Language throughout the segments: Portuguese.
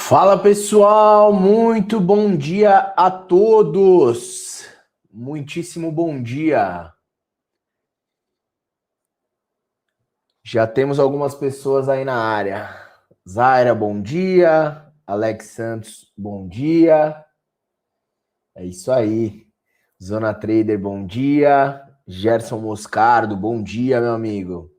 Fala pessoal, muito bom dia a todos. Muitíssimo bom dia. Já temos algumas pessoas aí na área. Zaira, bom dia. Alex Santos, bom dia. É isso aí. Zona Trader, bom dia. Gerson Moscardo, bom dia, meu amigo.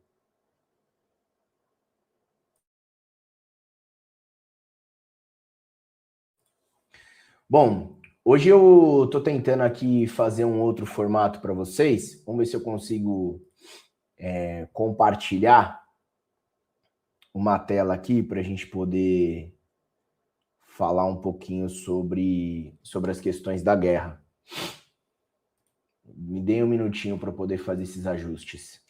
Bom, hoje eu tô tentando aqui fazer um outro formato para vocês. Vamos ver se eu consigo compartilhar uma tela aqui para a gente poder falar um pouquinho sobre as questões da guerra. Me dê um minutinho para poder fazer esses ajustes.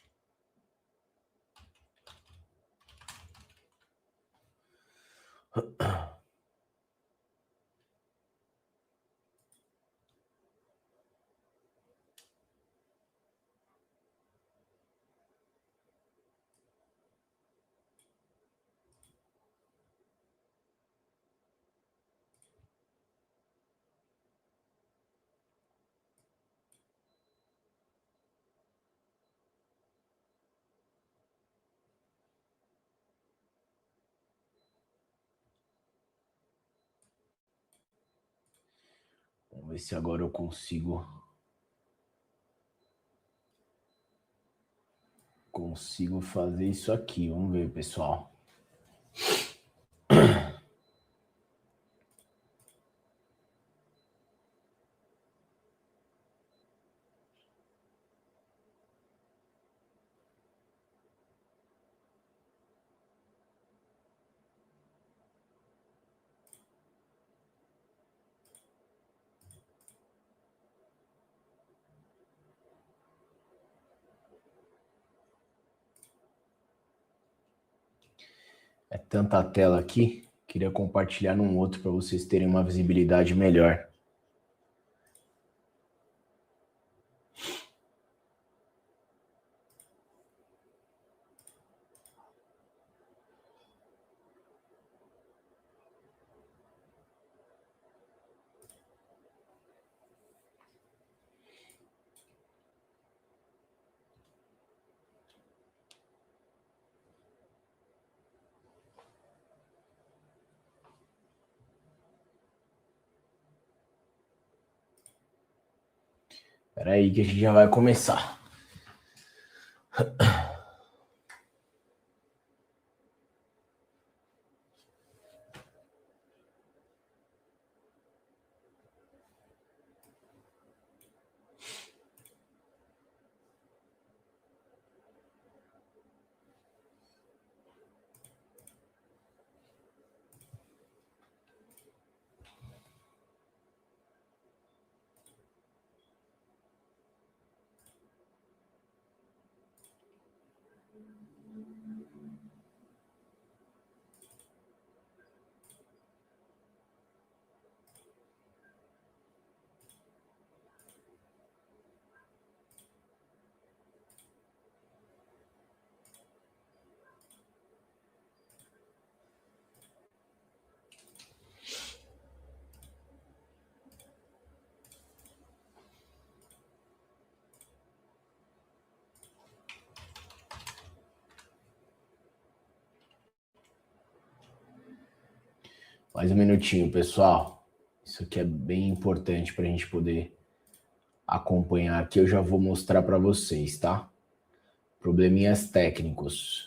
Vamos ver se agora eu consigo fazer isso aqui. Vamos ver, pessoal. É tanta tela aqui. Queria compartilhar num outro para vocês terem uma visibilidade melhor. Espera aí que a gente já vai começar. Mais um minutinho, pessoal. Isso aqui é bem importante para a gente poder acompanhar aqui. Eu já vou mostrar para vocês, tá? Probleminhas técnicos.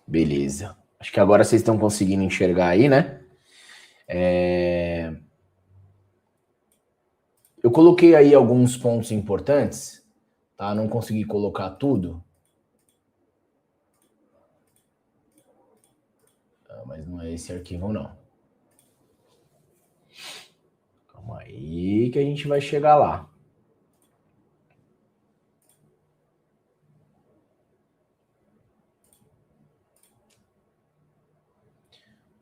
Beleza. Acho que agora vocês estão conseguindo enxergar aí, né? Eu coloquei aí alguns pontos importantes, tá? Não consegui colocar tudo. Mas não é esse arquivo, não. Calma aí que a gente vai chegar lá.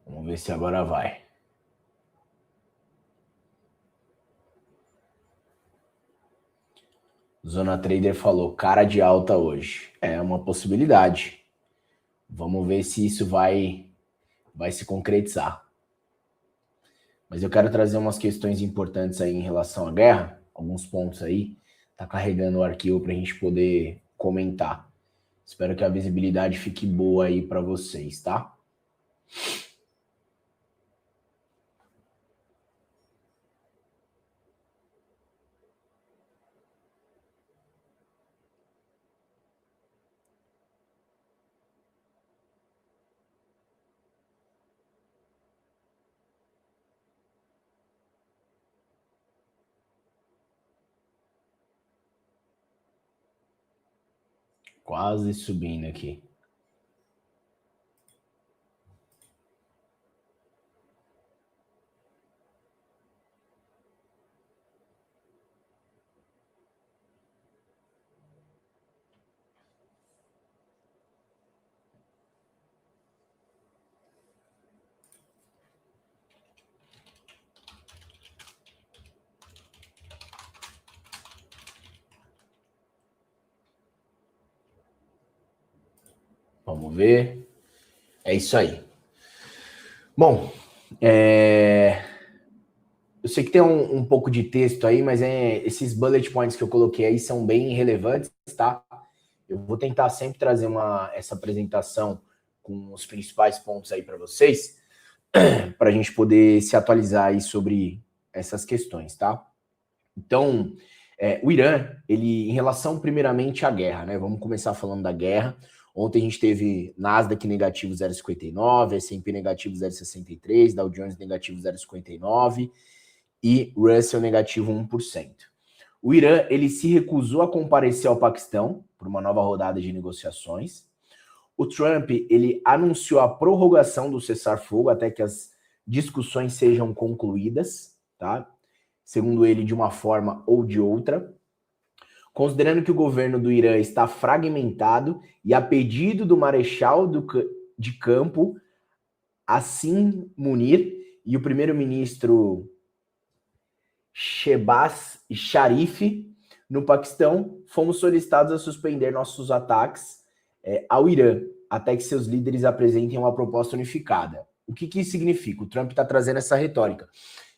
Vamos ver se agora vai. Zona Trader falou, cara de alta hoje. É uma possibilidade. Vamos ver se isso vai se concretizar. Mas eu quero trazer umas questões importantes aí em relação à guerra, alguns pontos aí. Tá carregando o arquivo para a gente poder comentar. Espero que a visibilidade fique boa aí para vocês, tá? Quase subindo aqui. Vamos ver. É isso aí. Bom, eu sei que tem um pouco de texto aí, mas esses bullet points que eu coloquei aí são bem relevantes, tá? Eu vou tentar sempre trazer essa apresentação com os principais pontos aí para vocês, para a gente poder se atualizar aí sobre essas questões, tá? Então, o Irã, ele, em relação primeiramente à guerra, né? Vamos começar falando da guerra. Ontem a gente teve Nasdaq negativo 0,59, S&P negativo 0,63, Dow Jones negativo 0,59 e Russell negativo 1%. O Irã, ele se recusou a comparecer ao Paquistão por uma nova rodada de negociações. O Trump, ele anunciou a prorrogação do cessar-fogo até que as discussões sejam concluídas, tá? Segundo ele, de uma forma ou de outra. Considerando que o governo do Irã está fragmentado e a pedido do marechal de campo, Hassan Munir, e o primeiro-ministro Shehbaz Sharif, no Paquistão, fomos solicitados a suspender nossos ataques ao Irã, até que seus líderes apresentem uma proposta unificada. O que isso significa? O Trump está trazendo essa retórica,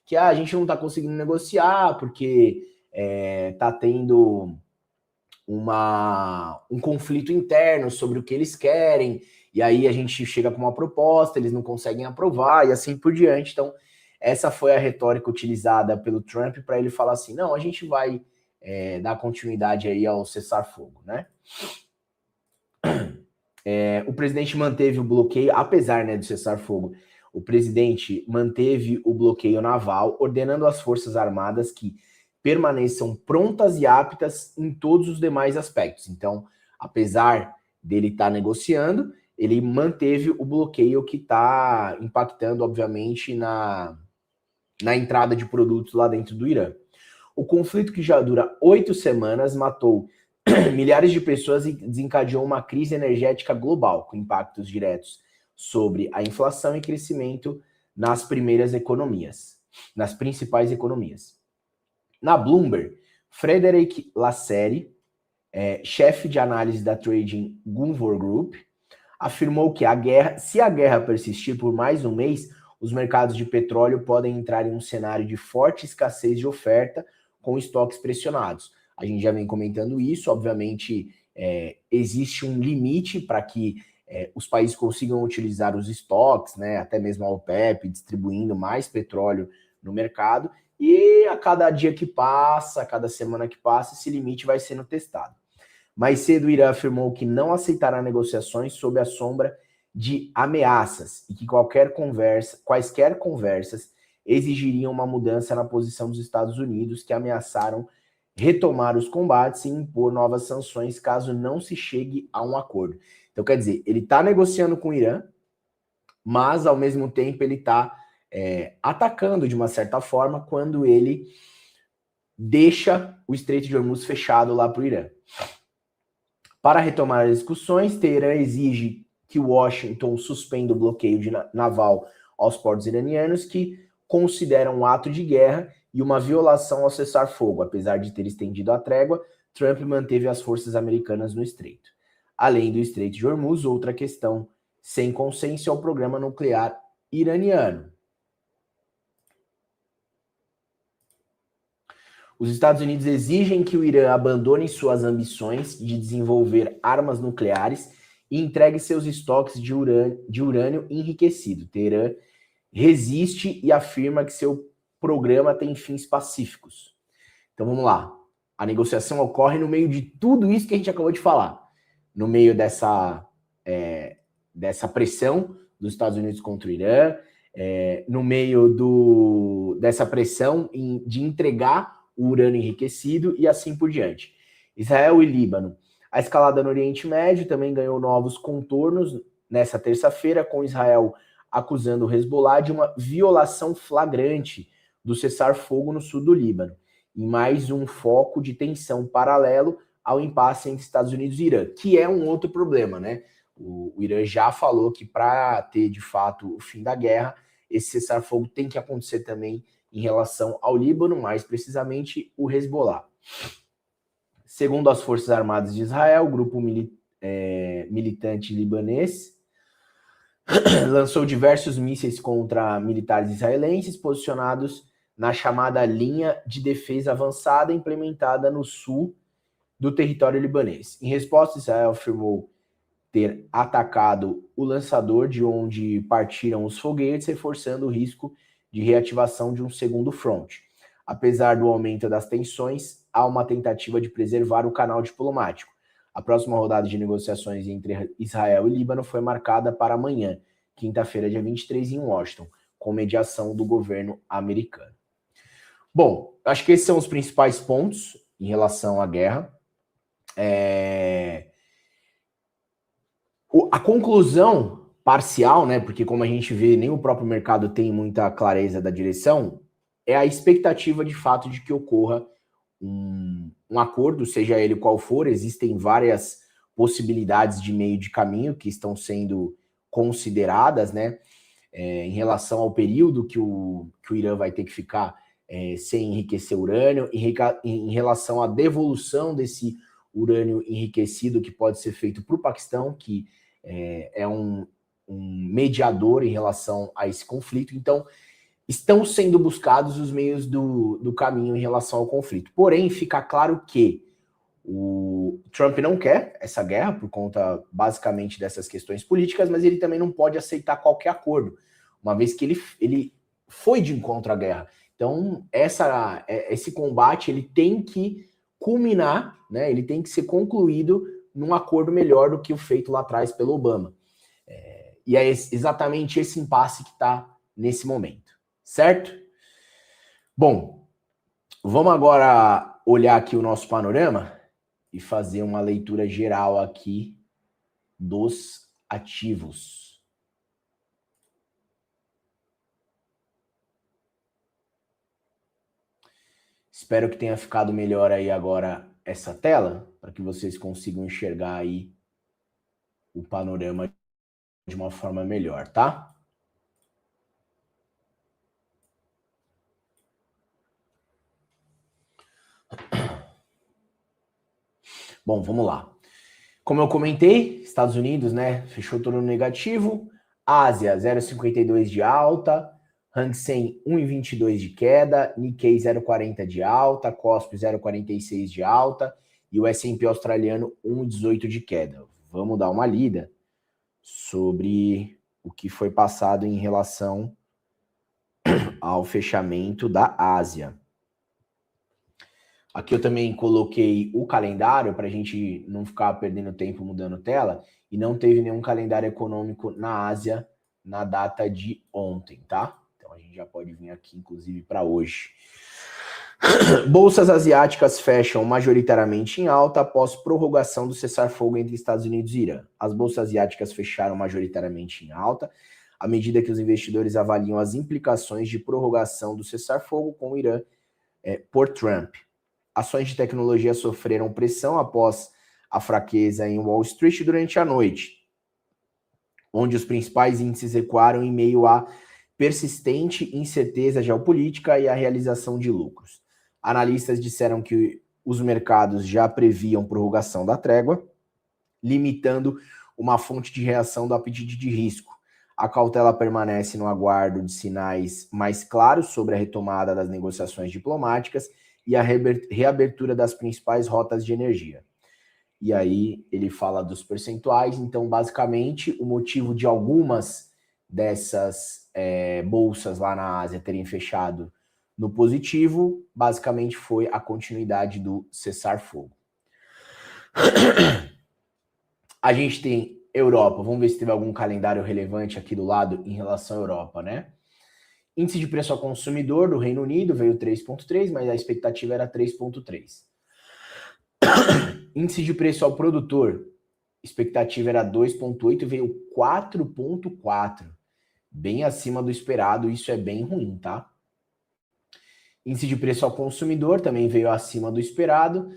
que a gente não está conseguindo negociar, porque está tendo um conflito interno sobre o que eles querem, e aí a gente chega com uma proposta, eles não conseguem aprovar, e assim por diante. Então, essa foi a retórica utilizada pelo Trump para ele falar assim, não, a gente vai dar continuidade aí ao cessar-fogo, né? O presidente manteve o bloqueio, apesar, né, do cessar-fogo, o presidente manteve o bloqueio naval, ordenando às Forças Armadas que permaneçam prontas e aptas em todos os demais aspectos. Então, apesar dele estar negociando, ele manteve o bloqueio que está impactando, obviamente, na entrada de produtos lá dentro do Irã. O conflito, que já dura 8 semanas, matou milhares de pessoas e desencadeou uma crise energética global, com impactos diretos sobre a inflação e crescimento nas principais economias. Na Bloomberg, Frederic Lasserie, chefe de análise da Trading Gunvor Group, afirmou que se a guerra persistir por mais um mês, os mercados de petróleo podem entrar em um cenário de forte escassez de oferta, com estoques pressionados. A gente já vem comentando isso, obviamente existe um limite para que os países consigam utilizar os estoques, né, até mesmo a OPEP distribuindo mais petróleo no mercado, e a cada dia que passa, a cada semana que passa, esse limite vai sendo testado. Mais cedo, o Irã afirmou que não aceitará negociações sob a sombra de ameaças e que quaisquer conversas exigiriam uma mudança na posição dos Estados Unidos, que ameaçaram retomar os combates e impor novas sanções caso não se chegue a um acordo. Então, quer dizer, ele está negociando com o Irã, mas ao mesmo tempo ele está atacando de uma certa forma quando ele deixa o Estreito de Hormuz fechado lá para o Irã. Para retomar as discussões, Teherã exige que Washington suspenda o bloqueio naval aos portos iranianos, que consideram um ato de guerra e uma violação ao cessar-fogo. Apesar de ter estendido a trégua, Trump manteve as forças americanas no estreito. Além do Estreito de Hormuz, outra questão sem consenso é o programa nuclear iraniano. Os Estados Unidos exigem que o Irã abandone suas ambições de desenvolver armas nucleares e entregue seus estoques de urânio enriquecido. Teherã resiste e afirma que seu programa tem fins pacíficos. Então vamos lá. A negociação ocorre no meio de tudo isso que a gente acabou de falar. No meio dessa pressão dos Estados Unidos contra o Irã, no meio dessa pressão de entregar o urânio enriquecido e assim por diante. Israel e Líbano. A escalada no Oriente Médio também ganhou novos contornos nessa terça-feira, com Israel acusando o Hezbollah de uma violação flagrante do cessar-fogo no sul do Líbano, em mais um foco de tensão paralelo ao impasse entre Estados Unidos e Irã, que é um outro problema, né? O Irã já falou que para ter, de fato, o fim da guerra, esse cessar-fogo tem que acontecer também em relação ao Líbano, mais precisamente o Hezbollah. Segundo as Forças Armadas de Israel, o grupo militante libanês lançou diversos mísseis contra militares israelenses posicionados na chamada linha de defesa avançada implementada no sul do território libanês. Em resposta, Israel afirmou ter atacado o lançador de onde partiram os foguetes, reforçando o risco de reativação de um segundo fronte. Apesar do aumento das tensões, há uma tentativa de preservar o canal diplomático. A próxima rodada de negociações entre Israel e Líbano foi marcada para amanhã, quinta-feira, dia 23, em Washington, com mediação do governo americano. Bom, acho que esses são os principais pontos em relação à guerra. A conclusão parcial, né, porque como a gente vê, nem o próprio mercado tem muita clareza da direção, é a expectativa de fato de que ocorra um acordo, seja ele qual for. Existem várias possibilidades de meio de caminho que estão sendo consideradas, né, em relação ao período que o Irã vai ter que ficar sem enriquecer urânio, em relação à devolução desse urânio enriquecido que pode ser feito para o Paquistão, que é um mediador em relação a esse conflito. Então, estão sendo buscados os meios do caminho em relação ao conflito. Porém, fica claro que o Trump não quer essa guerra por conta, basicamente, dessas questões políticas, mas ele também não pode aceitar qualquer acordo, uma vez que ele foi de encontro à guerra. Então, esse combate ele tem que culminar, né? Ele tem que ser concluído num acordo melhor do que o feito lá atrás pelo Obama. E é exatamente esse impasse que está nesse momento, certo? Bom, vamos agora olhar aqui o nosso panorama e fazer uma leitura geral aqui dos ativos. Espero que tenha ficado melhor aí agora essa tela, para que vocês consigam enxergar aí o panorama de uma forma melhor, tá? Bom, vamos lá. Como eu comentei, Estados Unidos, né, fechou todo no negativo, Ásia 0,52 de alta, Hang Seng 1,22 de queda, Nikkei 0,40 de alta, Kospi 0,46 de alta e o S&P australiano 1,18 de queda. Vamos dar uma lida sobre o que foi passado em relação ao fechamento da Ásia. Aqui eu também coloquei o calendário para a gente não ficar perdendo tempo mudando tela, e não teve nenhum calendário econômico na Ásia na data de ontem, tá? Então a gente já pode vir aqui, inclusive, para hoje. Bolsas asiáticas fecham majoritariamente em alta após prorrogação do cessar-fogo entre Estados Unidos e Irã. As bolsas asiáticas fecharam majoritariamente em alta à medida que os investidores avaliam as implicações de prorrogação do cessar-fogo com o Irã por Trump. Ações de tecnologia sofreram pressão após a fraqueza em Wall Street durante a noite, onde os principais índices recuaram em meio à persistente incerteza geopolítica e à realização de lucros. Analistas disseram que os mercados já previam prorrogação da trégua, limitando uma fonte de reação do apetite de risco. A cautela permanece no aguardo de sinais mais claros sobre a retomada das negociações diplomáticas e a reabertura das principais rotas de energia. E aí ele fala dos percentuais. Então, basicamente, o motivo de algumas dessas bolsas lá na Ásia terem fechado no positivo, basicamente foi a continuidade do cessar-fogo. A gente tem Europa, vamos ver se teve algum calendário relevante aqui do lado em relação à Europa, né? Índice de preço ao consumidor do Reino Unido veio 3,3, mas a expectativa era 3,3. Índice de preço ao produtor, expectativa era 2,8 e veio 4,4. Bem acima do esperado, isso é bem ruim, tá? Índice de preço ao consumidor também veio acima do esperado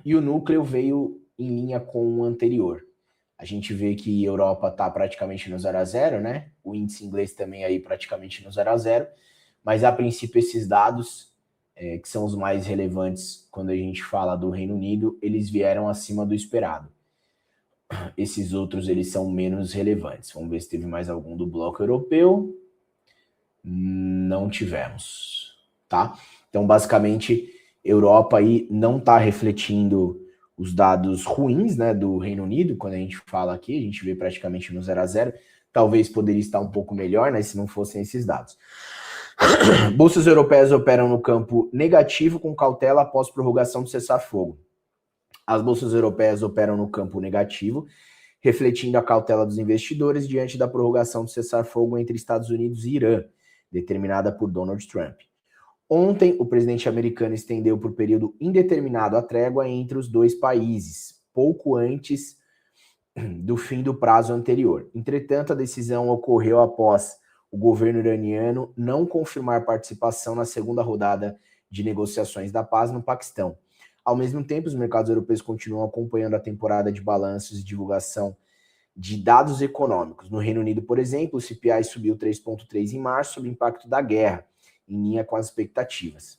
e o núcleo veio em linha com o anterior. A gente vê que a Europa está praticamente no 0 a 0, né? O índice inglês também aí praticamente no 0 a 0, mas a princípio esses dados, que são os mais relevantes quando a gente fala do Reino Unido, eles vieram acima do esperado. Esses outros, eles são menos relevantes. Vamos ver se teve mais algum do bloco europeu. Não tivemos, tá? Então, basicamente, Europa aí não está refletindo os dados ruins, né, do Reino Unido. Quando a gente fala aqui, a gente vê praticamente no 0 a 0. Talvez poderia estar um pouco melhor, né, se não fossem esses dados. Bolsas europeias operam no campo negativo com cautela após prorrogação do cessar-fogo. As bolsas europeias operam no campo negativo, refletindo a cautela dos investidores diante da prorrogação do cessar-fogo entre Estados Unidos e Irã, determinada por Donald Trump. Ontem, o presidente americano estendeu por período indeterminado a trégua entre os dois países, pouco antes do fim do prazo anterior. Entretanto, a decisão ocorreu após o governo iraniano não confirmar participação na segunda rodada de negociações da paz no Paquistão. Ao mesmo tempo, os mercados europeus continuam acompanhando a temporada de balanços e divulgação de dados econômicos. No Reino Unido, por exemplo, o CPI subiu 3,3 em março sob o impacto da guerra, em linha com as expectativas.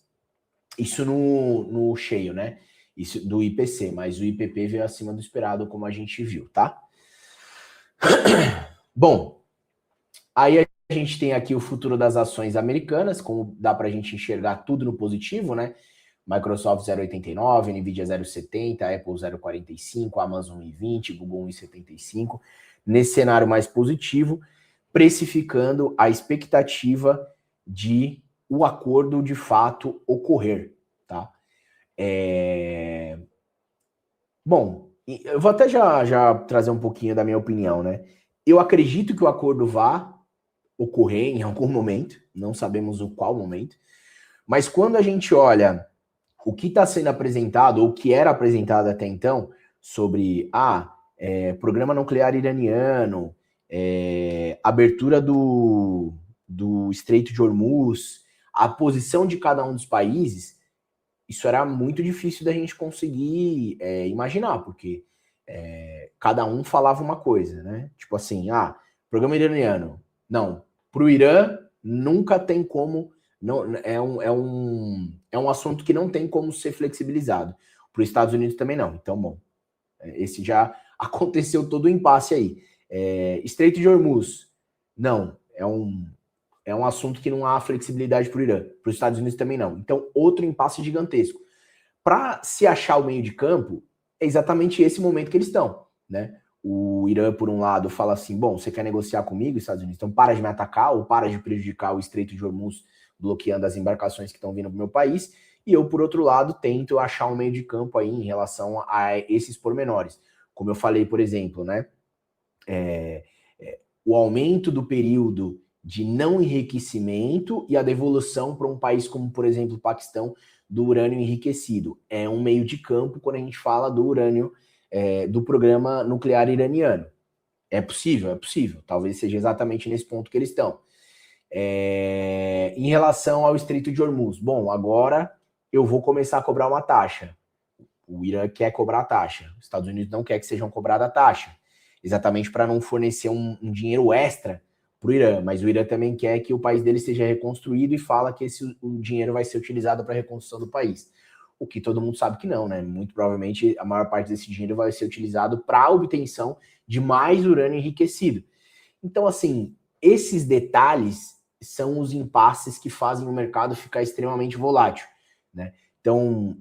Isso no cheio, né? Isso do IPC, mas o IPP veio acima do esperado, como a gente viu, tá? Bom, aí a gente tem aqui o futuro das ações americanas, como dá para a gente enxergar tudo no positivo, né? Microsoft 0,89, Nvidia 0,70, Apple 0,45, Amazon 1,20, Google 1,75. Nesse cenário mais positivo, precificando a expectativa de o acordo de fato ocorrer, tá? Bom, eu vou até já trazer um pouquinho da minha opinião, né? Eu acredito que o acordo vá ocorrer em algum momento, não sabemos o qual momento, mas quando a gente olha o que está sendo apresentado, ou o que era apresentado até então, sobre programa nuclear iraniano, abertura do Estreito de Hormuz, a posição de cada um dos países, isso era muito difícil da gente conseguir imaginar, porque cada um falava uma coisa, né? Tipo assim, programa iraniano. Não, para o Irã nunca tem como, não, é um assunto que não tem como ser flexibilizado. Para os Estados Unidos também não. Então, bom, esse já aconteceu todo o impasse aí. Estreito de Hormuz, não, é um assunto que não há flexibilidade para o Irã. Para os Estados Unidos também não. Então, outro impasse gigantesco. Para se achar o meio de campo, é exatamente esse momento que eles estão, né? O Irã, por um lado, fala assim, bom, você quer negociar comigo, Estados Unidos? Então para de me atacar ou para de prejudicar o Estreito de Hormuz, bloqueando as embarcações que estão vindo para o meu país. E eu, por outro lado, tento achar um meio de campo aí em relação a esses pormenores. Como eu falei, por exemplo, né? O aumento do período de não enriquecimento e a devolução para um país como, por exemplo, o Paquistão, do urânio enriquecido. É um meio de campo quando a gente fala do urânio, do programa nuclear iraniano. É possível, é possível. Talvez seja exatamente nesse ponto que eles estão. Em relação ao Estreito de Hormuz, bom, agora eu vou começar a cobrar uma taxa. O Irã quer cobrar a taxa. Os Estados Unidos não quer que sejam cobrada a taxa. Exatamente para não fornecer um dinheiro extra para o Irã. Mas o Irã também quer que o país dele seja reconstruído e fala que o dinheiro vai ser utilizado para a reconstrução do país. O que todo mundo sabe que não, né? Muito provavelmente a maior parte desse dinheiro vai ser utilizado para a obtenção de mais urânio enriquecido. Então, assim, esses detalhes são os impasses que fazem o mercado ficar extremamente volátil, né? Então,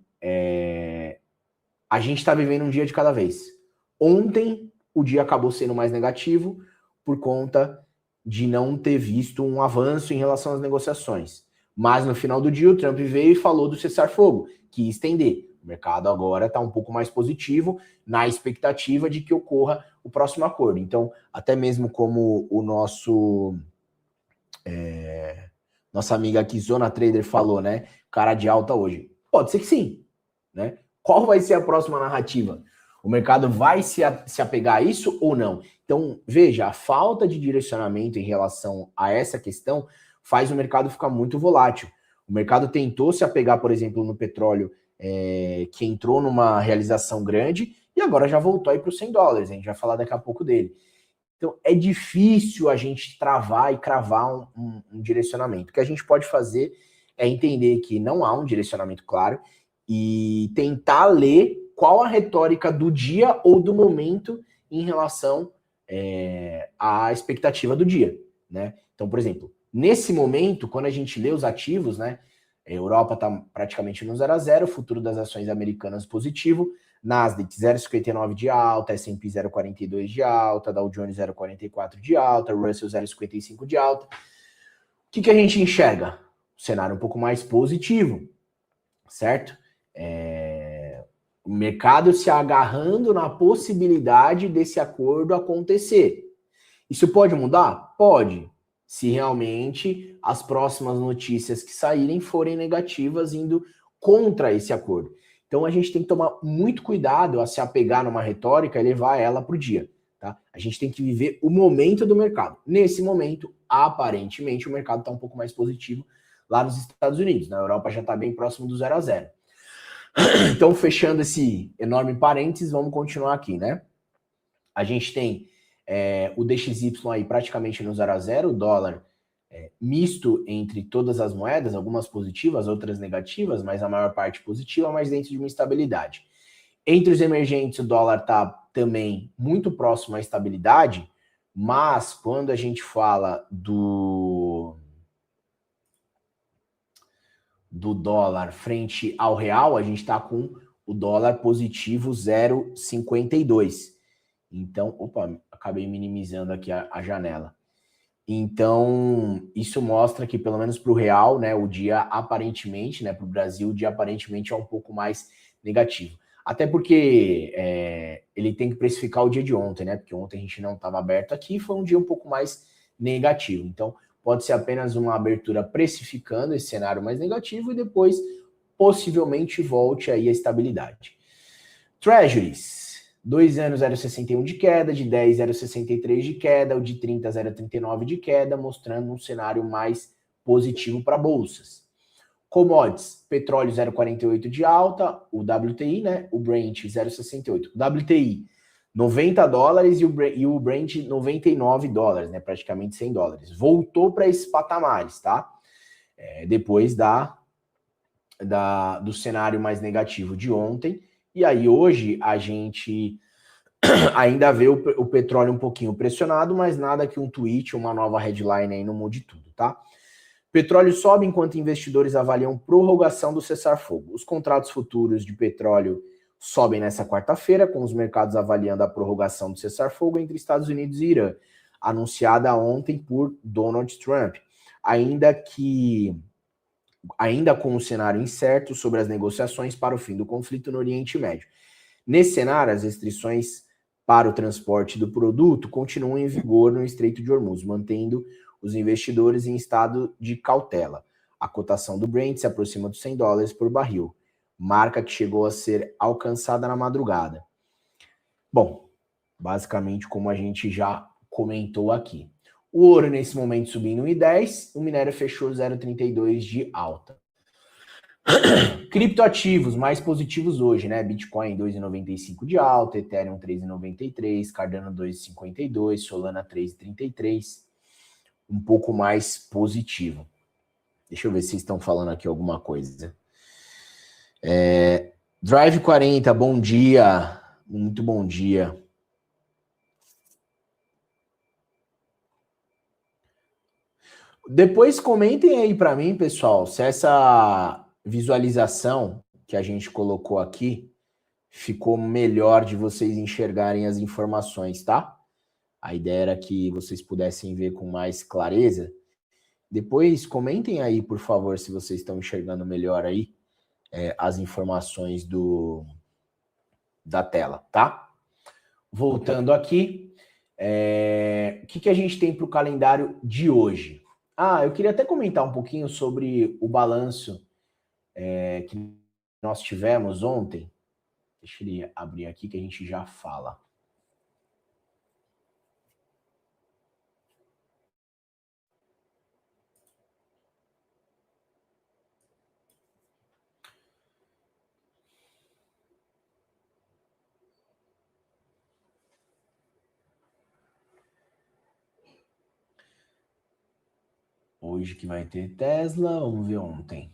a gente está vivendo um dia de cada vez. Ontem, o dia acabou sendo mais negativo por conta de não ter visto um avanço em relação às negociações. Mas no final do dia, o Trump veio e falou do cessar-fogo, que ia estender. O mercado agora está um pouco mais positivo, na expectativa de que ocorra o próximo acordo. Então, até mesmo como o nossa amiga aqui, Zona Trader, falou, né? Cara de alta hoje. Pode ser que sim, né? Qual vai ser a próxima narrativa? O mercado vai se apegar a isso ou não? Então, veja, a falta de direcionamento em relação a essa questão faz o mercado ficar muito volátil. O mercado tentou se apegar, por exemplo, no petróleo, que entrou numa realização grande e agora já voltou aí para os $100. A gente vai falar daqui a pouco dele. Então, é difícil a gente travar e cravar um direcionamento. O que a gente pode fazer é entender que não há um direcionamento claro e tentar ler qual a retórica do dia ou do momento em relação à expectativa do dia, né? Então, por exemplo, nesse momento, quando a gente lê os ativos, né? A Europa está praticamente no 0 a 0, o futuro das ações americanas positivo, Nasdaq 0,59 de alta, S&P 0,42 de alta, Dow Jones 0,44 de alta, Russell 0,55 de alta. O que a gente enxerga? Um cenário um pouco mais positivo, certo? O mercado se agarrando na possibilidade desse acordo acontecer. Isso pode mudar? Pode. Se realmente as próximas notícias que saírem forem negativas, indo contra esse acordo. Então a gente tem que tomar muito cuidado a se apegar numa retórica e levar ela para o dia. Tá? A gente tem que viver o momento do mercado. Nesse momento, aparentemente, o mercado está um pouco mais positivo lá nos Estados Unidos. Na Europa já está bem próximo do 0 a 0. Então, fechando esse enorme parênteses, vamos continuar aqui, né? A gente tem o DXY aí praticamente no 0 a 0, o dólar misto entre todas as moedas, algumas positivas, outras negativas, mas a maior parte positiva, mas dentro de uma estabilidade. Entre os emergentes, o dólar está também muito próximo à estabilidade, mas quando a gente fala do dólar frente ao real, a gente está com o dólar positivo 0,52. Então, acabei minimizando aqui a janela. Então, isso mostra que, pelo menos para o real, né, o dia aparentemente, né, para o Brasil, o dia aparentemente é um pouco mais negativo. Até porque ele tem que precificar o dia de ontem, né? Porque ontem a gente não estava aberto aqui, foi um dia um pouco mais negativo. Então, pode ser apenas uma abertura precificando esse cenário mais negativo e depois, possivelmente, volte aí a estabilidade. Treasuries. 2 anos 0,61 de queda, de 10 0,63 de queda, o de 30 0,39 de queda, mostrando um cenário mais positivo para bolsas. Commodities, petróleo 0,48 de alta, o WTI, né? O Brent 0,68. O WTI $90 e o Brent $99, né? Praticamente $100. Voltou para esses patamares, tá? Depois do cenário mais negativo de ontem. E aí hoje a gente ainda vê o petróleo um pouquinho pressionado, mas nada que um tweet, uma nova headline aí não mude tudo, tá? Petróleo sobe enquanto investidores avaliam prorrogação do cessar-fogo. Os contratos futuros de petróleo sobem nessa quarta-feira, com os mercados avaliando a prorrogação do cessar-fogo entre Estados Unidos e Irã, anunciada ontem por Donald Trump. Ainda com um cenário incerto sobre as negociações para o fim do conflito no Oriente Médio. Nesse cenário, as restrições para o transporte do produto continuam em vigor no Estreito de Hormuz, mantendo os investidores em estado de cautela. A cotação do Brent se aproxima dos $100 por barril, marca que chegou a ser alcançada na madrugada. Bom, basicamente como a gente já comentou aqui. O ouro nesse momento subindo 1,10, o minério fechou 0,32 de alta. Criptoativos mais positivos hoje, né? Bitcoin 2,95 de alta, Ethereum 3,93, Cardano 2,52, Solana 3,33. Um pouco mais positivo. Deixa eu ver se vocês estão falando aqui alguma coisa. Drive 40, bom dia. Muito bom dia. Depois comentem aí para mim, pessoal, se essa visualização que a gente colocou aqui ficou melhor de vocês enxergarem as informações, tá? A ideia era que vocês pudessem ver com mais clareza. Depois comentem aí, por favor, se vocês estão enxergando melhor aí as informações da tela, tá? Voltando aqui, o que a gente tem para o calendário de hoje? Eu queria até comentar um pouquinho sobre o balanço que nós tivemos ontem. Deixa ele abrir aqui que a gente já fala. Hoje que vai ter Tesla, vamos ver ontem.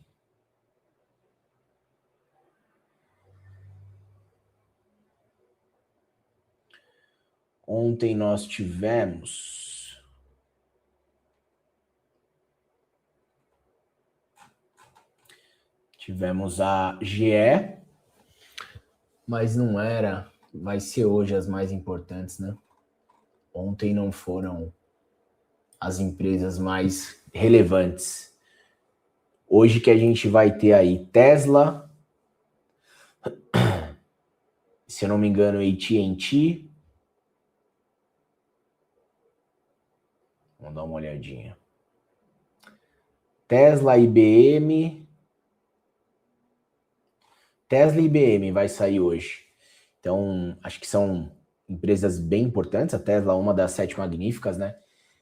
Ontem nós tivemos a GE, mas não era, vai ser hoje as mais importantes, né? Ontem não foram as empresas mais relevantes. Hoje que a gente vai ter aí Tesla, se eu não me engano, AT&T. Vamos dar uma olhadinha. Tesla, IBM. Tesla e IBM vai sair hoje. Então, acho que são empresas bem importantes. A Tesla é uma das 7 magníficas, né?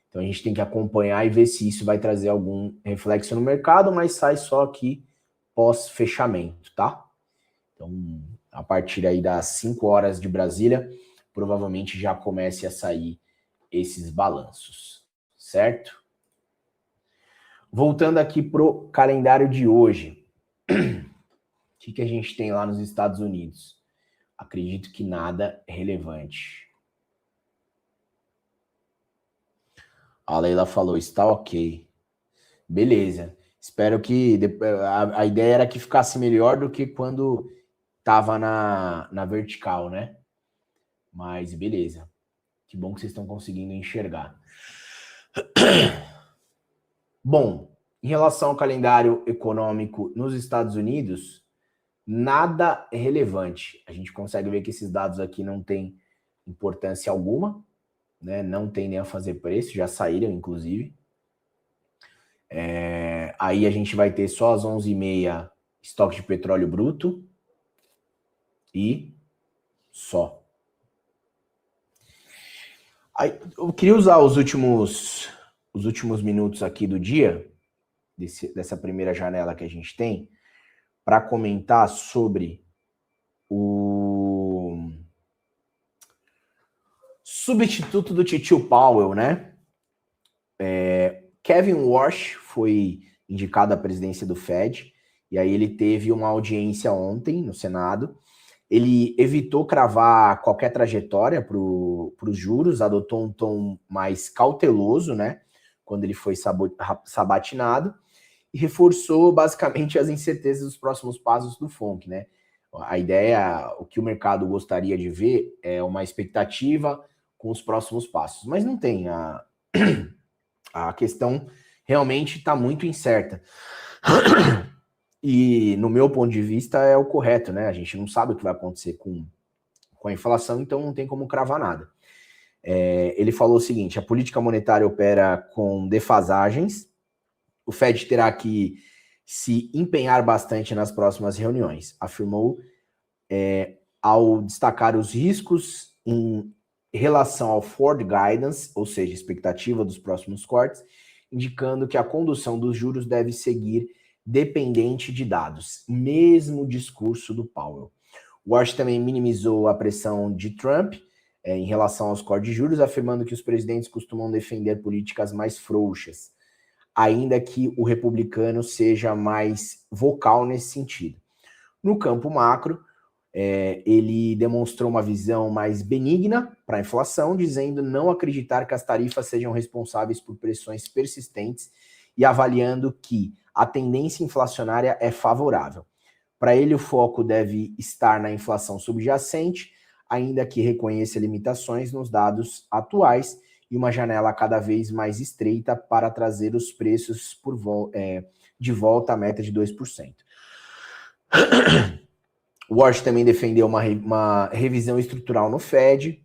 Então, a gente tem que acompanhar e ver se isso vai trazer algum reflexo no mercado, mas sai só aqui pós-fechamento, tá? Então, a partir aí das 5 horas de Brasília, provavelmente já comece a sair esses balanços, certo? Voltando aqui pro calendário de hoje. O que a gente tem lá nos Estados Unidos? Acredito que nada relevante. A Leila falou, está ok. Beleza. Espero que... A ideia era que ficasse melhor do que quando estava na vertical, né? Mas beleza. Que bom que vocês estão conseguindo enxergar. Bom, em relação ao calendário econômico nos Estados Unidos, nada é relevante. A gente consegue ver que esses dados aqui não têm importância alguma, né? Não tendem a fazer preço, já saíram, inclusive. Aí a gente vai ter só às 11h30 estoque de petróleo bruto e só. Aí, eu queria usar os últimos minutos aqui do dia, dessa primeira janela que a gente tem, para comentar sobre o substituto do Titio Powell, né? Kevin Warsh foi indicado à presidência do Fed, e aí ele teve uma audiência ontem no Senado. Ele evitou cravar qualquer trajetória para os juros, adotou um tom mais cauteloso, né? Quando ele foi sabatinado, e reforçou basicamente as incertezas dos próximos passos do FONC, né? A ideia, o que o mercado gostaria de ver é uma expectativa com os próximos passos, mas não tem. A questão realmente está muito incerta. E, no meu ponto de vista, é o correto, né? A gente não sabe o que vai acontecer com a inflação, então não tem como cravar nada. Ele falou o seguinte: a política monetária opera com defasagens, o Fed terá que se empenhar bastante nas próximas reuniões, afirmou ao destacar os riscos em relação ao forward guidance, ou seja, expectativa dos próximos cortes, indicando que a condução dos juros deve seguir dependente de dados. Mesmo discurso do Powell. Walsh também minimizou a pressão de Trump em relação aos cortes de juros, afirmando que os presidentes costumam defender políticas mais frouxas, ainda que o republicano seja mais vocal nesse sentido. No campo macro, ele demonstrou uma visão mais benigna para a inflação, dizendo não acreditar que as tarifas sejam responsáveis por pressões persistentes e avaliando que a tendência inflacionária é favorável. Para ele, o foco deve estar na inflação subjacente, ainda que reconheça limitações nos dados atuais e uma janela cada vez mais estreita para trazer os preços de volta à meta de 2%. Walsh também defendeu uma revisão estrutural no Fed,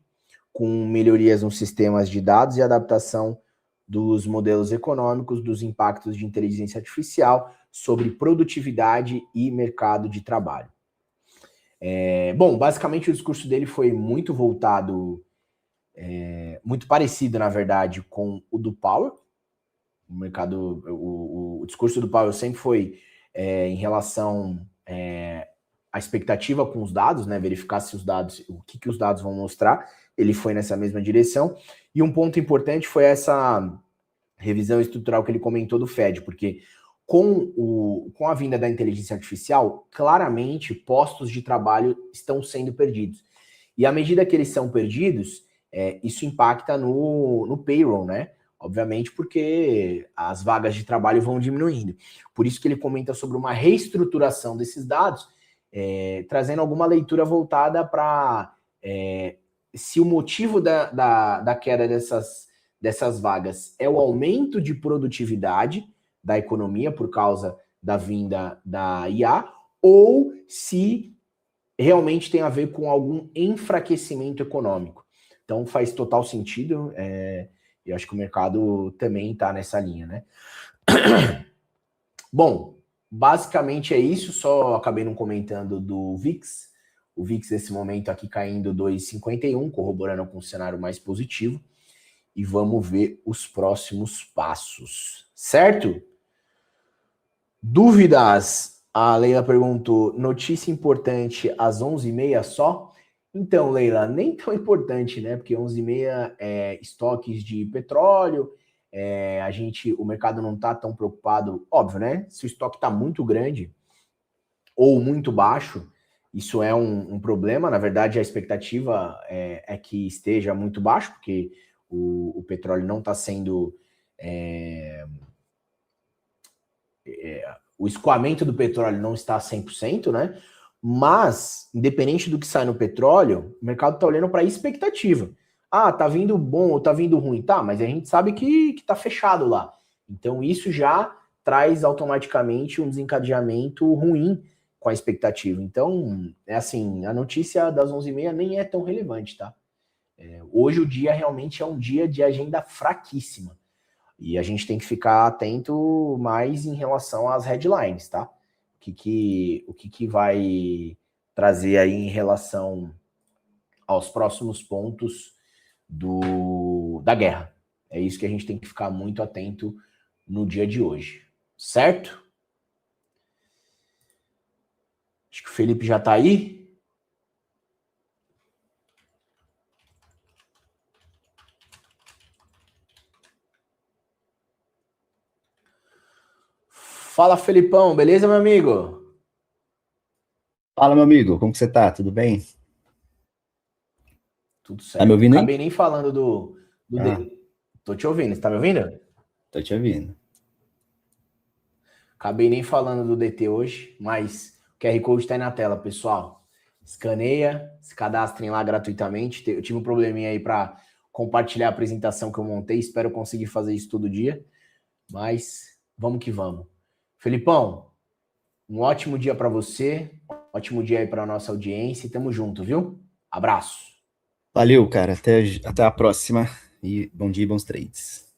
com melhorias nos sistemas de dados e adaptação dos modelos econômicos, dos impactos de inteligência artificial sobre produtividade e mercado de trabalho. Bom, basicamente o discurso dele foi muito voltado, muito parecido, na verdade, com o do Powell. O discurso do Powell sempre foi em relação à expectativa com os dados, né? Verificar se os dados, o que os dados vão mostrar. Ele foi nessa mesma direção. E um ponto importante foi essa revisão estrutural que ele comentou do Fed, porque com a vinda da inteligência artificial, claramente postos de trabalho estão sendo perdidos. E à medida que eles são perdidos, isso impacta no payroll, né? Obviamente porque as vagas de trabalho vão diminuindo. Por isso que ele comenta sobre uma reestruturação desses dados, trazendo alguma leitura voltada para se o motivo da queda dessas vagas é o aumento de produtividade da economia por causa da vinda da IA, ou se realmente tem a ver com algum enfraquecimento econômico. Então faz total sentido, eu acho que o mercado também está nessa linha, né? Bom, basicamente é isso, só acabei não comentando do VIX. O VIX nesse momento aqui caindo 2,51, corroborando com um cenário mais positivo. E vamos ver os próximos passos, certo? Dúvidas? A Leila perguntou, notícia importante às 11h30 só? Então, Leila, nem tão importante, né? Porque 11h30 estoques de petróleo, o mercado não está tão preocupado, óbvio, né? Se o estoque está muito grande ou muito baixo, isso é um problema. Na verdade, a expectativa é que esteja muito baixo, porque o petróleo não está sendo... o escoamento do petróleo não está a 100%, né? Mas, independente do que sai no petróleo, o mercado está olhando para a expectativa. Ah, tá vindo bom ou tá vindo ruim? Tá, mas a gente sabe que tá fechado lá. Então, isso já traz automaticamente um desencadeamento ruim com a expectativa. Então, assim, a notícia das 11h30 nem é tão relevante, tá? Hoje o dia realmente é um dia de agenda fraquíssima. E a gente tem que ficar atento mais em relação às headlines, tá? O que vai trazer aí em relação aos próximos pontos da guerra. É isso que a gente tem que ficar muito atento no dia de hoje, certo? Acho que o Felipe já tá aí. Fala, Felipão, beleza, meu amigo? Fala, meu amigo, como que você tá? Tudo bem? Tudo Tá me certo. ouvindo aí? Acabei nem falando do Ah, Tô te ouvindo, você tá me ouvindo? tô te ouvindo. Acabei nem falando do DT hoje, mas o QR Code tá aí na tela, pessoal. Escaneia, se cadastrem lá gratuitamente. Eu tive um probleminha aí para compartilhar a apresentação que eu montei, espero conseguir fazer isso todo dia, mas vamos que vamos. Felipão, um ótimo dia para você, ótimo dia aí para nossa audiência e tamo junto, viu? Abraço. Valeu, cara. Até a próxima e bom dia e bons trades.